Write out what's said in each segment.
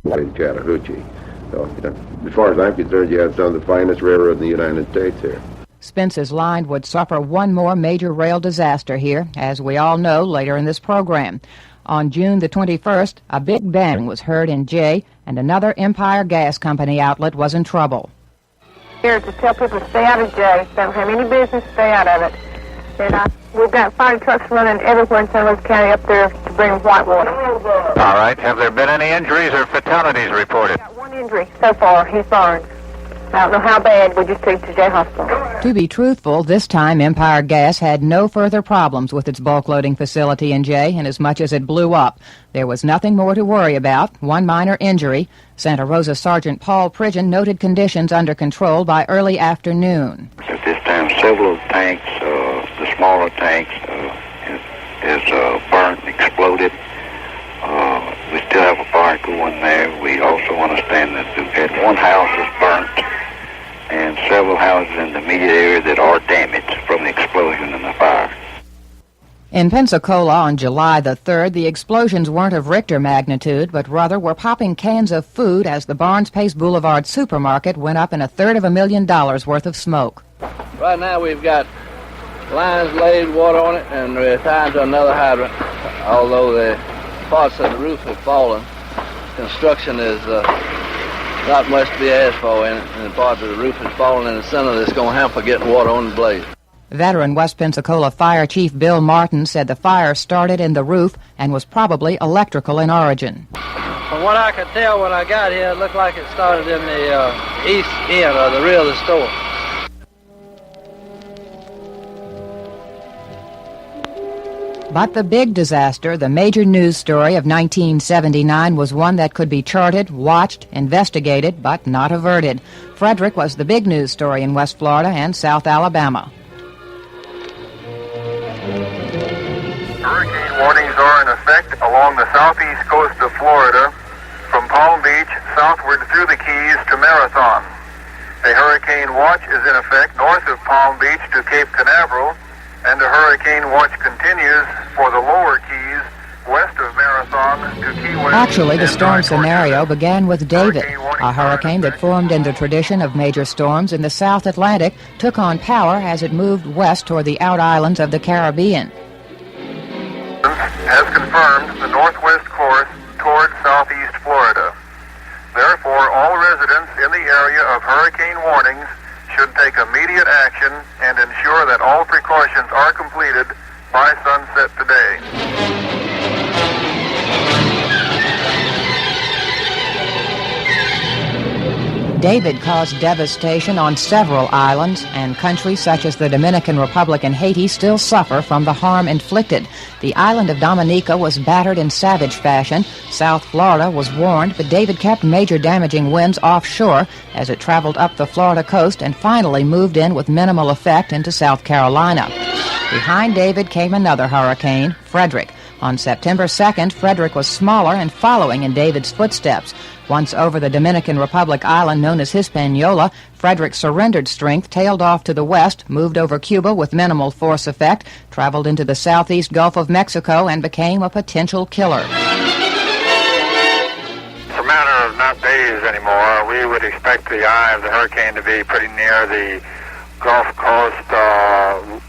in Chattahoochee. So, as far as I'm concerned, you have some of the finest railroad in the United States here. Spence's line would suffer one more major rail disaster here, as we all know later in this program. On June the 21st, a big bang was heard in Jay, and another Empire Gas Company outlet was in trouble. Here to tell people to stay out of Jay. Don't have any business, stay out of it. And we've got fire trucks running everywhere in St. Louis County up there to bring white water. All right. Have there been any injuries or fatalities reported? Got one injury so far. He's burned. I don't know how bad. We just took him to Jay Hospital. To be truthful, this time Empire Gas had no further problems with its bulk loading facility in Jay, inasmuch as it blew up. There was nothing more to worry about, one minor injury. Santa Rosa Sergeant Paul Pridgeon noted conditions under control by early afternoon. At this time, several tanks, the smaller tanks, is burnt and exploded. We still have a fire going there. We also understand that we've had one house is burnt and several houses in the immediate area that are damaged from the explosion and the fire. In Pensacola on July the 3rd, the explosions weren't of Richter magnitude, but rather were popping cans of food as the Barnes Pace Boulevard supermarket went up in $350,000 worth of smoke. Right now we've got lines laid, water on it, and we're tied to another hydrant. Although the parts of the roof have fallen, construction is not much to be asked for in it, and part of the roof has fallen in the center that's going to hamper getting water on the blaze. Veteran West Pensacola Fire Chief Bill Martin said the fire started in the roof and was probably electrical in origin. From what I could tell when I got here, it looked like it started in the east end or the rear of the store. But the big disaster, the major news story of 1979, was one that could be charted, watched, investigated, but not averted. Frederick was the big news story in West Florida and South Alabama. Hurricane warnings are in effect along the southeast coast of Florida, from Palm Beach southward through the Keys to Marathon. A hurricane watch is in effect north of Palm Beach to Cape Canaveral, and a hurricane watch continues for the lower Keys west of Marathon to Key West. Actually, the storm scenario began with David. A hurricane that formed in the tradition of major storms in the South Atlantic took on power as it moved west toward the out islands of the Caribbean. Has confirmed the northwest course toward southeast Florida. Therefore, all residents in the area of hurricane warnings should take immediate action and ensure that all precautions are completed by sunset today. David caused devastation on several islands, and countries such as the Dominican Republic and Haiti still suffer from the harm inflicted. The island of Dominica was battered in savage fashion. South Florida was warned, but David kept major damaging winds offshore as it traveled up the Florida coast and finally moved in with minimal effect into South Carolina. Behind David came another hurricane, Frederick. On September 2nd, Frederick was smaller and following in David's footsteps. Once over the Dominican Republic island known as Hispaniola, Frederick surrendered strength, tailed off to the west, moved over Cuba with minimal force effect, traveled into the southeast Gulf of Mexico, and became a potential killer. It's a matter of not days anymore. We would expect the eye of the hurricane to be pretty near the Gulf Coast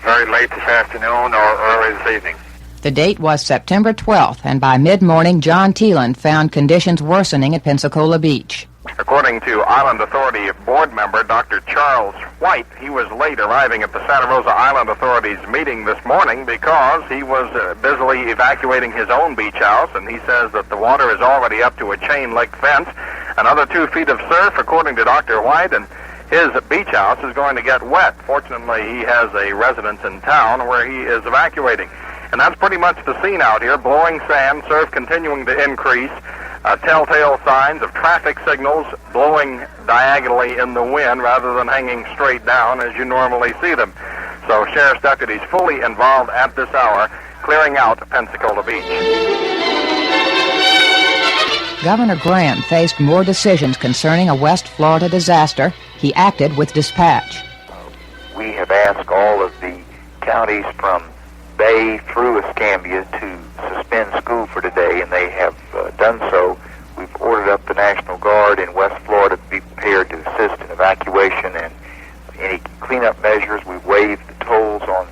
very late this afternoon or early this evening. The date was September 12th, and by mid-morning, John Teelan found conditions worsening at Pensacola Beach. According to Island Authority board member Dr. Charles White, he was late arriving at the Santa Rosa Island Authority's meeting this morning because he was busily evacuating his own beach house, and he says that the water is already up to a chain-link fence. Another 2 feet of surf, according to Dr. White, and his beach house is going to get wet. Fortunately, he has a residence in town where he is evacuating. And that's pretty much the scene out here. Blowing sand, surf continuing to increase, telltale signs of traffic signals blowing diagonally in the wind rather than hanging straight down as you normally see them. So sheriff's deputies fully involved at this hour, clearing out Pensacola Beach. Governor Graham faced more decisions concerning a West Florida disaster. He acted with dispatch. We have asked all of the counties from Bay through Escambia to suspend school for today, and they have done so. We've ordered up the National Guard in West Florida to be prepared to assist in evacuation and any cleanup measures. We waived the tolls on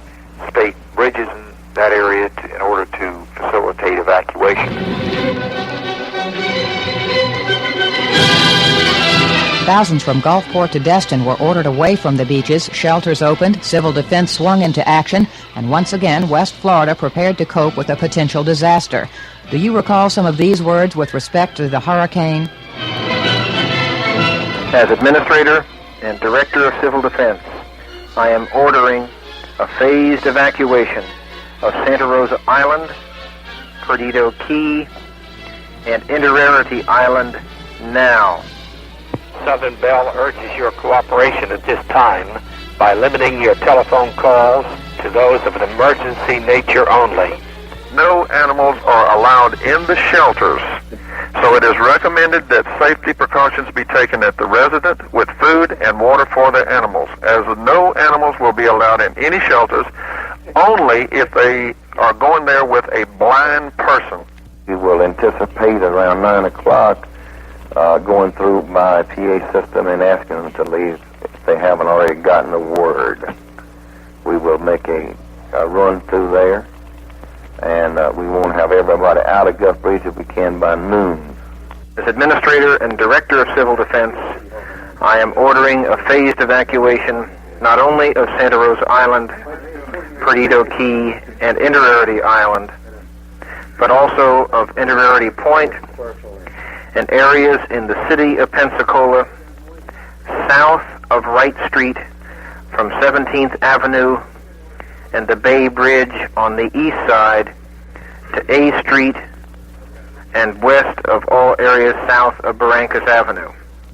state bridges in that area in order to facilitate evacuation. Thousands from Gulfport to Destin were ordered away from the beaches, shelters opened, civil defense swung into action, and once again West Florida prepared to cope with a potential disaster. Do you recall some of these words with respect to the hurricane? As Administrator and Director of Civil Defense, I am ordering a phased evacuation of Santa Rosa Island, Perdido Key, and Inverarity Island now. Southern Bell urges your cooperation at this time by limiting your telephone calls to those of an emergency nature only. No animals are allowed in the shelters, so it is recommended that safety precautions be taken at the residence with food and water for their animals, as no animals will be allowed in any shelters, only if they are going there with a blind person. We will anticipate around 9 o'clock going through my PA system and asking them to leave if they haven't already gotten the word. We will make a run through there, and we won't have everybody out of Gulf Breeze if we can by noon. As Administrator and Director of Civil Defense, I am ordering a phased evacuation not only of Santa Rosa Island, Perdido Key, and Inverarity Island, but also of Inverarity Point and areas in the city of Pensacola, south of Wright Street, from 17th Avenue and the Bay Bridge on the east side to A Street, and west of all areas south of Barrancas Avenue.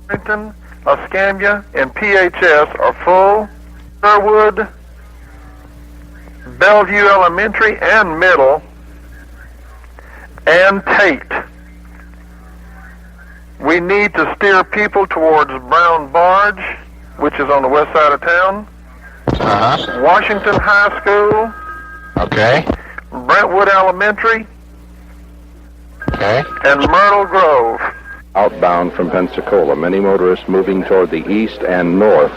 Washington, Escambia, and PHS are full. Sherwood, Bellevue Elementary and Middle, and Tate. We need to steer people towards Brown Barge, which is on the west side of town. Washington High School. Okay. Brentwood Elementary. Okay. And Myrtle Grove. Outbound from Pensacola, many motorists moving toward the east and north,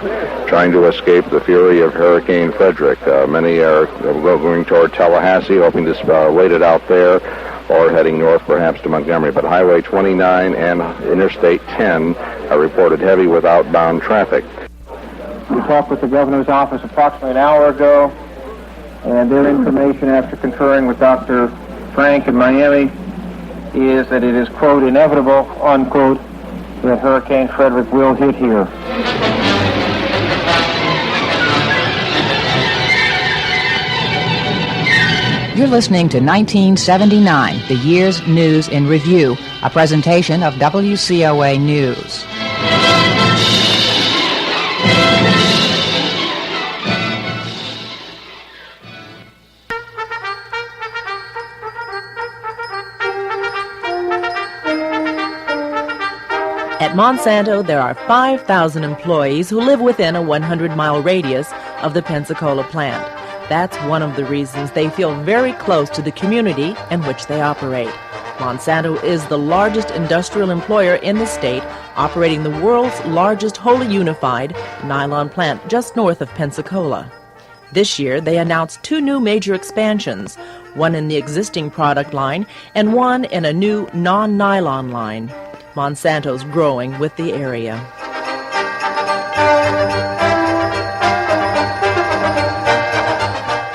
trying to escape the fury of Hurricane Frederick. Many are going toward Tallahassee, hoping to wait it out there, or heading north perhaps to Montgomery. But Highway 29 and Interstate 10 are reported heavy with outbound traffic. We talked with the governor's office approximately an hour ago, and their information after conferring with Dr. Frank in Miami is that it is, quote, inevitable, unquote, that Hurricane Frederick will hit here. You're listening to 1979, the year's news in review, a presentation of WCOA News. At Monsanto, there are 5,000 employees who live within a 100-mile radius of the Pensacola plant. That's one of the reasons they feel very close to the community in which they operate. Monsanto is the largest industrial employer in the state, operating the world's largest wholly unified nylon plant just north of Pensacola. This year, they announced 2 new major expansions, one in the existing product line and one in a new non-nylon line. Monsanto's growing with the area.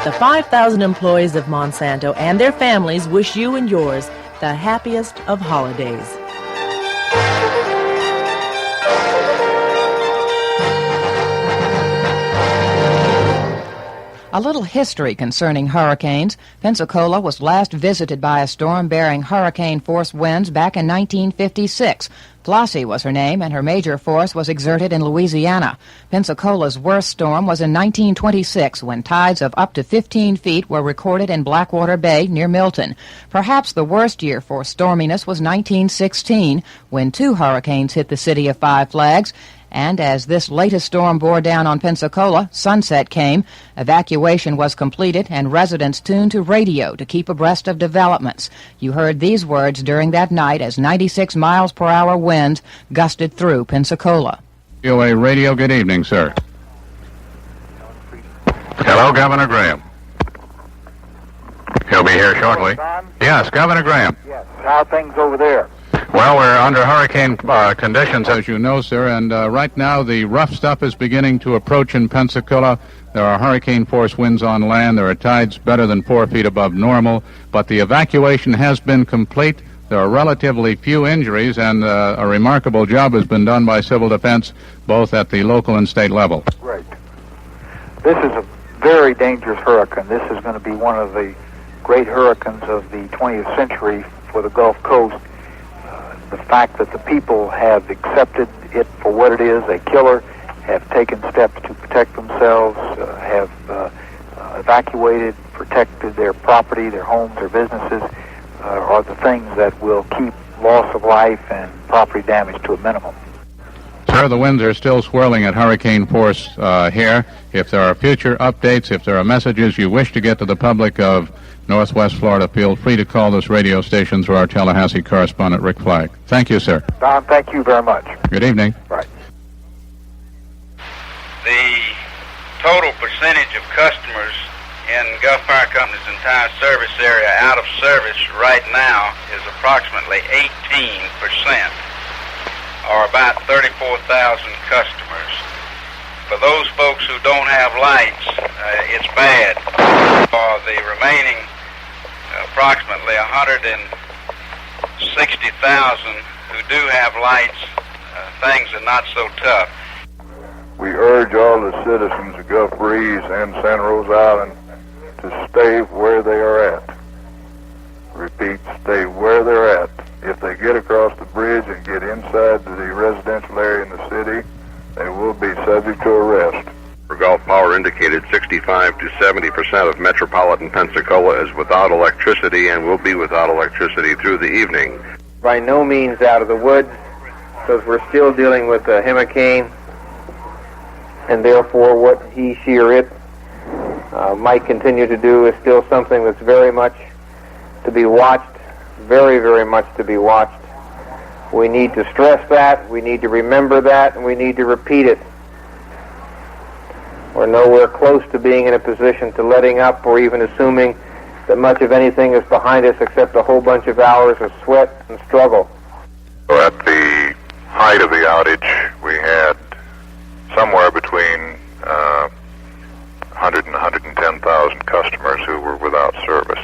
The 5,000 employees of Monsanto and their families wish you and yours the happiest of holidays. A little history concerning hurricanes. Pensacola was last visited by a storm bearing hurricane-force winds back in 1956. Flossie was her name, and her major force was exerted in Louisiana. Pensacola's worst storm was in 1926, when tides of up to 15 feet were recorded in Blackwater Bay near Milton. Perhaps the worst year for storminess was 1916, when 2 hurricanes hit the city of Five Flags, And as this latest storm bore down on Pensacola, sunset came, evacuation was completed, and residents tuned to radio to keep abreast of developments. You heard these words during that night as 96 miles per hour winds gusted through Pensacola. WCOA Radio, good evening, sir. Hello, Governor Graham. He'll be here shortly. Yes, Governor Graham. Yes. How are things over there? Well, we're under hurricane conditions, as you know, sir, and right now the rough stuff is beginning to approach in Pensacola. There are hurricane-force winds on land. There are tides better than 4 feet above normal, but the evacuation has been complete. There are relatively few injuries, and a remarkable job has been done by civil defense, both at the local and state level. Great. This is a very dangerous hurricane. This is going to be one of the great hurricanes of the 20th century for the Gulf Coast. The fact that the people have accepted it for what it is, a killer, have taken steps to protect themselves, have evacuated, protected their property, their homes, their businesses, are the things that will keep loss of life and property damage to a minimum. Sir, the winds are still swirling at hurricane force here. If there are future updates, if there are messages you wish to get to the public of Northwest Florida, feel free to call this radio station through our Tallahassee correspondent, Rick Flagg. Thank you, sir. Don, thank you very much. Good evening. Right. The total percentage of customers in Gulf Fire Company's entire service area out of service right now is approximately 18%, or about 34,000 customers. For those folks who don't have lights, it's bad. For the remaining approximately 160,000 who do have lights, things are not so tough. We urge all the citizens of Gulf Breeze and Santa Rosa Island to stay where they are at. Repeat, stay where they're at. If they get across the bridge and get inside the residential area in the city, they will be subject to arrest. Gulf Power indicated 65 to 70% of metropolitan Pensacola is without electricity and will be without electricity through the evening. By no means out of the woods, because we're still dealing with a hurricane, and therefore what he, she, or it might continue to do is still something that's very much to be watched, very, very much to be watched. We need to stress that, we need to remember that, and we need to repeat it. We're nowhere close to being in a position to letting up or even assuming that much of anything is behind us except a whole bunch of hours of sweat and struggle. At the height of the outage, we had somewhere between 100 and 110,000 customers who were without service.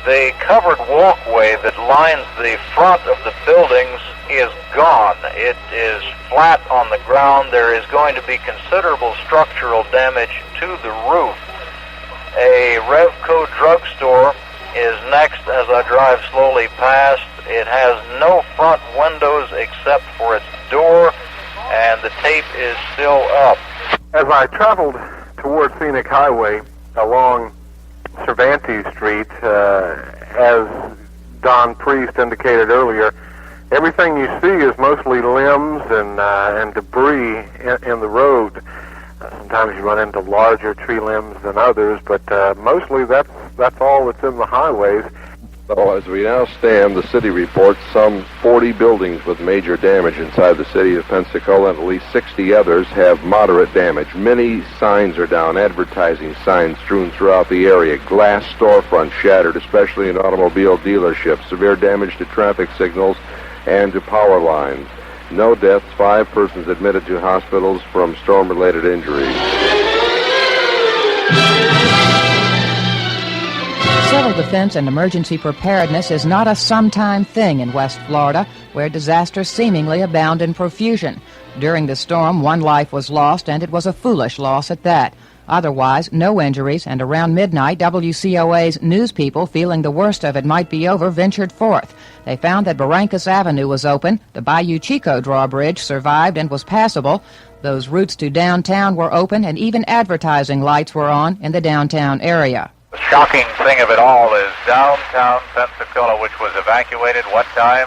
The covered walkway that lines the front of the buildings is gone. It is flat on the ground. There is going to be considerable structural damage to the roof. A Revco drugstore is next as I drive slowly past. It has no front windows except for its door, and the tape is still up. As I traveled toward Scenic Highway along Cervantes Street, as Don Priest indicated earlier, everything you see is mostly limbs and debris in the road. Sometimes you run into larger tree limbs than others, but mostly that's all that's in the highways. So as we now stand, the city reports some 40 buildings with major damage inside the city of Pensacola, and at least 60 others have moderate damage. Many signs are down, advertising signs strewn throughout the area. Glass storefronts shattered, especially in automobile dealerships. Severe damage to traffic signals and to power lines. No deaths, 5 persons admitted to hospitals from storm-related injuries. Civil defense and emergency preparedness is not a sometime thing in West Florida, where disasters seemingly abound in profusion. During the storm, 1 life was lost, and it was a foolish loss at that. Otherwise, no injuries, and around midnight, WCOA's news people, feeling the worst of it might be over, ventured forth. They found that Barrancas Avenue was open, the Bayou Chico drawbridge survived and was passable, those routes to downtown were open, and even advertising lights were on in the downtown area. The shocking thing of it all is downtown Pensacola, which was evacuated what time?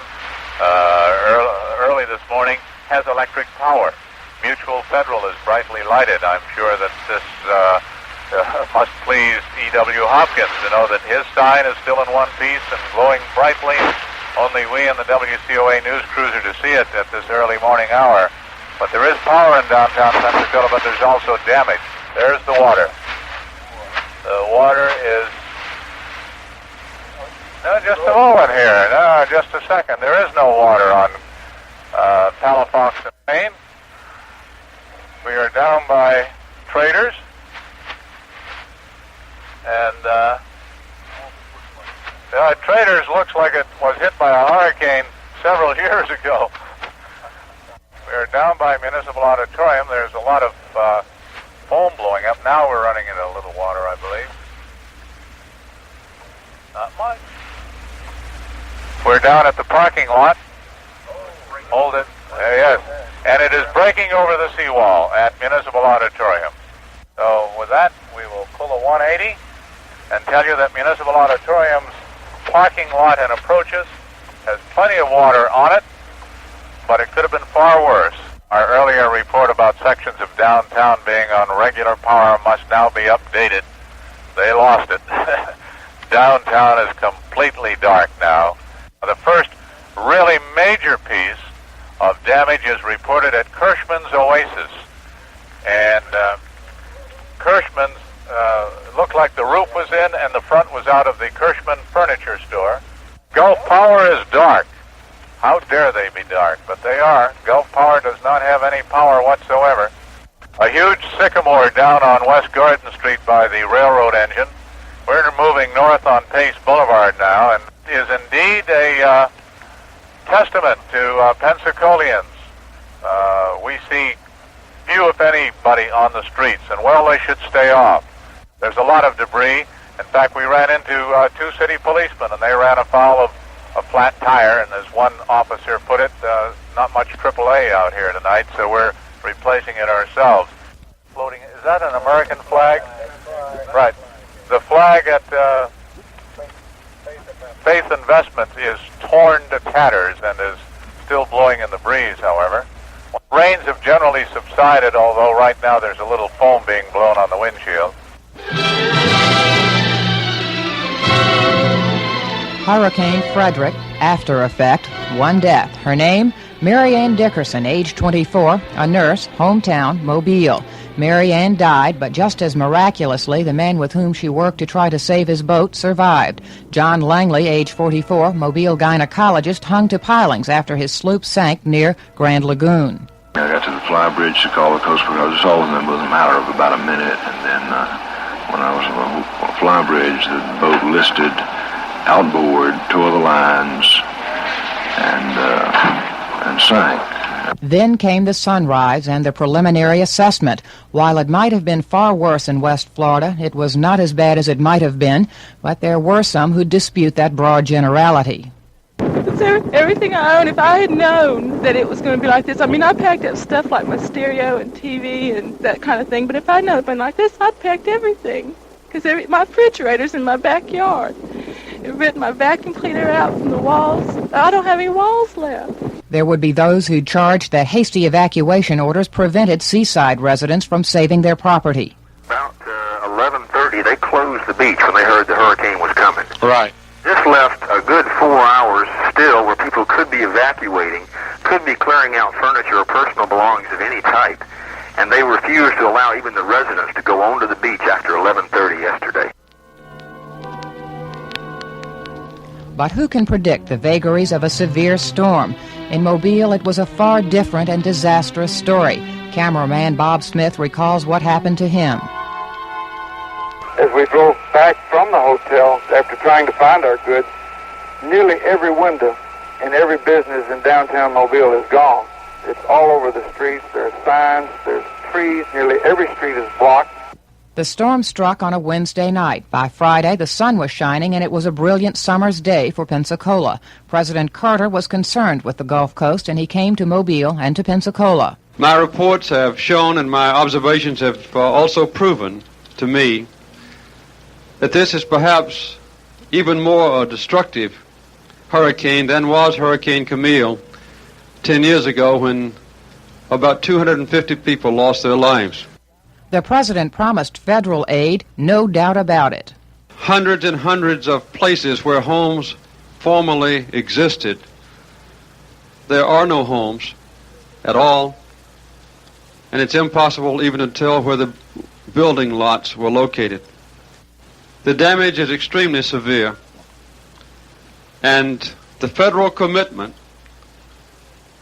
Early this morning, has electric power. Mutual Federal is brightly lighted. I'm sure that this must please E.W. Hopkins to know that his sign is still in one piece and glowing brightly. Only we in the WCOA news cruiser to see it at this early morning hour. But there is power in downtown Pensacola, but there's also damage. There's the water. The water is... No, just a moment here. No, just a second. There is no water on Palafox and Maine. We are down by Traders. And Traders looks like it was hit by a hurricane several years ago. We are down by Municipal Auditorium. There's a lot of foam blowing up. Now we're running into a little water, I believe. Not much. We're down at the parking lot. Hold it. Yes. And it is breaking over the seawall at Municipal Auditorium. So with that, we will pull a 180 and tell you that Municipal Auditorium's parking lot and approaches has plenty of water on it, but it could have been far worse. Our earlier report about sections of downtown being on regular power must now be updated. They lost it. Downtown is completely dark now. The first really major piece of damage is reported at Kirschman's Oasis. And Kirschman's looked like the roof was in and the front was out of the Kirschman furniture store. Gulf Power is dark. How dare they be dark? But they are. Gulf Power does not have any power whatsoever. A huge sycamore down on West Gordon Street by the railroad engine. We're moving north on Pace Boulevard now, and is indeed a testament to Pensacolians. We see few, if anybody, on the streets, and well, they should stay off. There's a lot of debris. In fact, we ran into two city policemen, and they ran afoul of a flat tire, and as one officer put it, not much AAA out here tonight, so we're replacing it ourselves. Floating, is that an American flag? Right. The flag at Faith Investment is torn to tatters and is still blowing in the breeze, however. Rains have generally subsided, although right now there's a little foam being blown on the windshield. Hurricane Frederick, after effect, one death. Her name, Mary Ann Dickerson, age 24, a nurse, hometown, Mobile. Mary Ann died, but just as miraculously, the man with whom she worked to try to save his boat survived. John Langley, age 44, Mobile gynecologist, hung to pilings after his sloop sank near Grand Lagoon. I got to the fly bridge to call the Coast Guard. I was all of them was a matter of about a minute, and then when I was on the fly bridge, the boat listed outboard, tore the lines, and sank. Then came the sunrise and the preliminary assessment. While it might have been far worse in West Florida, it was not as bad as it might have been, but there were some who dispute that broad generality. It's everything I own. If I had known that it was going to be like this, I mean, I packed up stuff like my stereo and TV and that kind of thing, but if I'd known it would been like this, I'd packed everything. Because my refrigerator's in my backyard. It ripped my vacuum cleaner out from the walls. I don't have any walls left. There would be those who charged that hasty evacuation orders prevented seaside residents from saving their property. About 11:30, they closed the beach when they heard the hurricane was coming. Right. This left a good 4 hours still where people could be evacuating, could be clearing out furniture or personal belongings of any type, and they refused to allow even the residents to go onto the beach after 11:30 yesterday. But who can predict the vagaries of a severe storm? In Mobile, it was a far different and disastrous story. Cameraman Bob Smith recalls what happened to him. As we drove back from the hotel after trying to find our goods, nearly every window in every business in downtown Mobile is gone. It's all over the streets. There's signs, there's trees. Nearly every street is blocked. The storm struck on a Wednesday night. By Friday, the sun was shining, and it was a brilliant summer's day for Pensacola. President Carter was concerned with the Gulf Coast, and he came to Mobile and to Pensacola. My reports have shown, and my observations have also proven to me, that this is perhaps even more a destructive hurricane than was Hurricane Camille 10 years ago, when about 250 people lost their lives. The president promised federal aid, no doubt about it. Hundreds and hundreds of places where homes formerly existed, there are no homes at all, and it's impossible even to tell where the building lots were located. The damage is extremely severe, and the federal commitment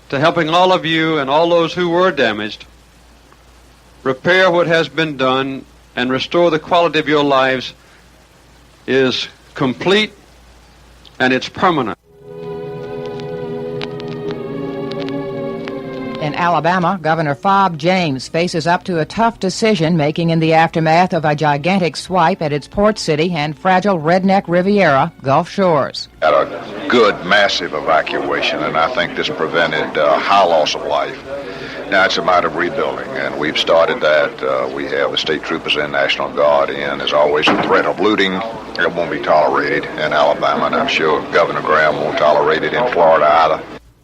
to helping all of you and all those who were damaged repair what has been done and restore the quality of your lives is complete, and it's permanent. In Alabama, Governor Fob James faces up to a tough decision making in the aftermath of a gigantic swipe at its port city and fragile redneck Riviera, Gulf Shores. Had a good, massive evacuation, and I think this prevented high loss of life. Now it's a matter of rebuilding, and we've started that. We have the state troopers and National Guard in. There's always a threat of looting. It won't be tolerated in Alabama, and I'm sure Governor Graham won't tolerate it in Florida either.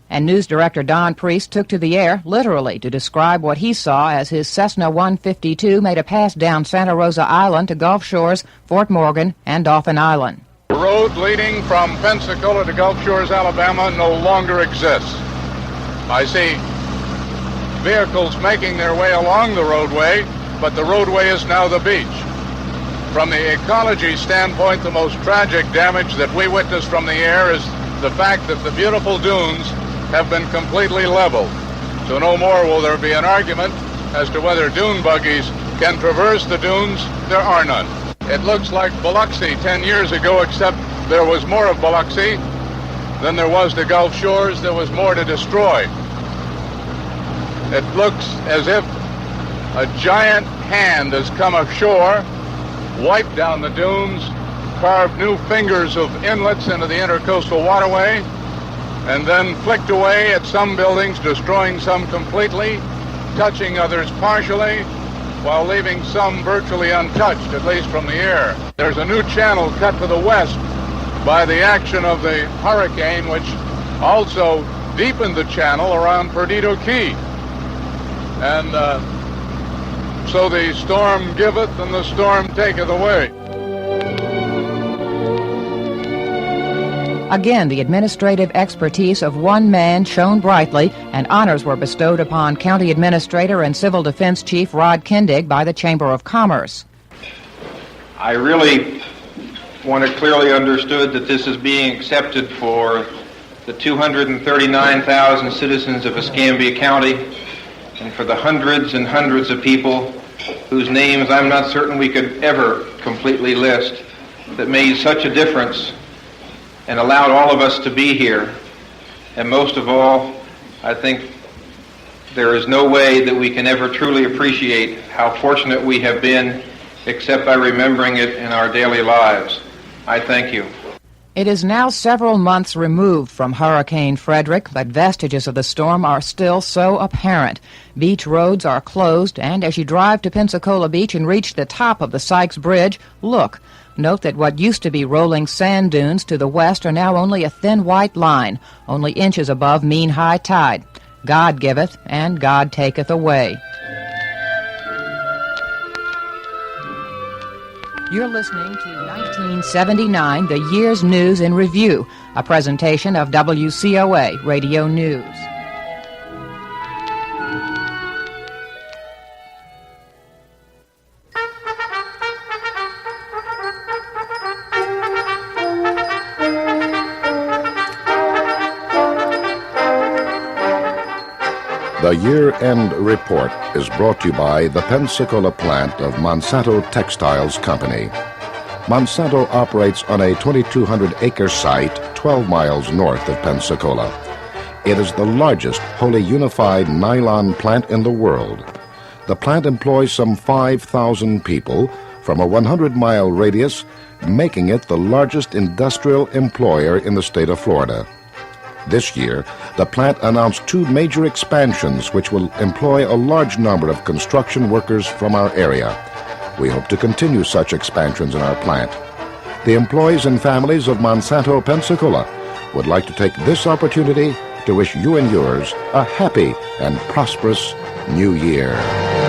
And news director Don Priest took to the air, literally, to describe what he saw as his Cessna 152 made a pass down Santa Rosa Island to Gulf Shores, Fort Morgan, and Dauphin Island. The road leading from Pensacola to Gulf Shores, Alabama, no longer exists. I see vehicles making their way along the roadway, but the roadway is now the beach. From the ecology standpoint, the most tragic damage that we witnessed from the air is the fact that the beautiful dunes have been completely leveled. So no more will there be an argument as to whether dune buggies can traverse the dunes. There are none. It looks like Biloxi 10 years ago, except there was more of Biloxi than there was to Gulf Shores. There was more to destroy. It looks as if a giant hand has come ashore, wiped down the dunes, carved new fingers of inlets into the intercoastal waterway, and then flicked away at some buildings, destroying some completely, touching others partially, while leaving some virtually untouched, at least from the air. There's a new channel cut to the west by the action of the hurricane, which also deepened the channel around Perdido Key. And so the storm giveth and the storm taketh away. Again, the administrative expertise of one man shone brightly, and honors were bestowed upon County Administrator and Civil Defense Chief Rod Kindig by the Chamber of Commerce. I really want it clearly understood that this is being accepted for the 239,000 citizens of Escambia County and for the hundreds and hundreds of people whose names I'm not certain we could ever completely list that made such a difference and allowed all of us to be here. And most of all, I think there is no way that we can ever truly appreciate how fortunate we have been except by remembering it in our daily lives. I thank you. It is now several months removed from Hurricane Frederick, but vestiges of the storm are still so apparent. Beach roads are closed, and as you drive to Pensacola Beach and reach the top of the Sykes Bridge, look. Note that what used to be rolling sand dunes to the west are now only a thin white line, only inches above mean high tide. God giveth, and God taketh away. You're listening to 1979, the year's news in review, a presentation of WCOA Radio News. The Year-End Report is brought to you by the Pensacola plant of Monsanto Textiles Company. Monsanto operates on a 2,200-acre site 12 miles north of Pensacola. It is the largest wholly unified nylon plant in the world. The plant employs some 5,000 people from a 100-mile radius, making it the largest industrial employer in the state of Florida. This year, the plant announced 2 major expansions which will employ a large number of construction workers from our area. We hope to continue such expansions in our plant. The employees and families of Monsanto, Pensacola would like to take this opportunity to wish you and yours a happy and prosperous New Year.